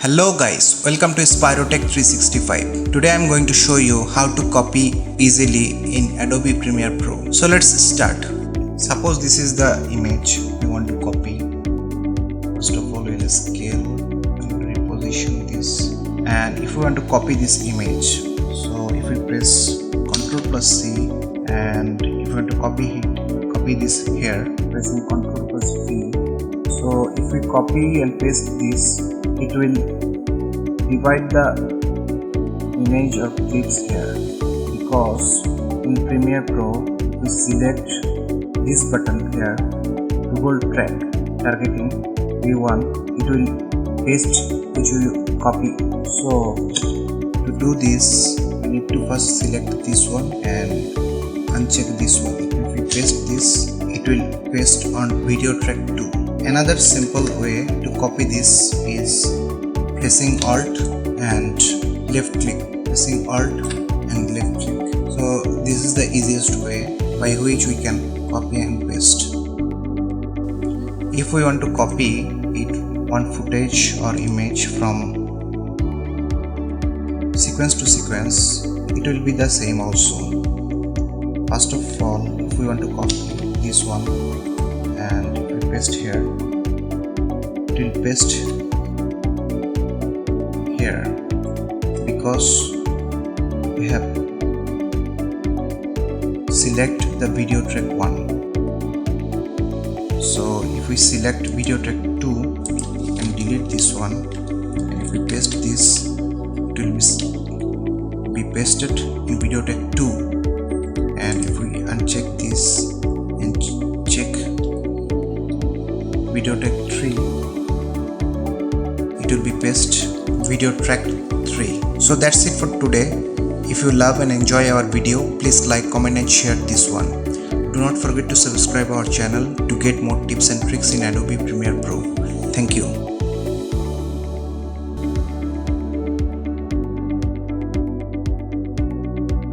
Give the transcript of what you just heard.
Hello guys, welcome to Spyro Tech 365. Today I am going to show you how to copy easily in Adobe Premiere Pro. So let's start. Suppose this is the image we want to copy. First of all, we'll scale and reposition this. And if we want to copy this image, so if we press Ctrl plus C, and if we want to copy this here, pressing Ctrl plus V. So if we copy and paste this, it will divide the image or clips here, because in Premiere Pro we select this button here to hold track targeting V1, it will paste which will copy. So to do this, we need to first select this one and uncheck this one. If we paste this, it will paste on video track 2. Another simple way to copy this is pressing Alt and left click, pressing Alt and left click. So this is the easiest way by which we can copy and paste. If we want to copy one footage or image from sequence to sequence, it will be the same also. First of all, if we want to copy this one and if we paste here, it will paste here because we have select the video track 1. So if we select video track 2 and delete this one, and if we paste this, it will be pasted in video track 2. And if we uncheck this and check video track 3, it will be pasted video track 3. So that's it for today. If you love and enjoy our video, please like, comment and share this one. Do not forget to subscribe our channel to get more tips and tricks in Adobe Premiere Pro. Thank you.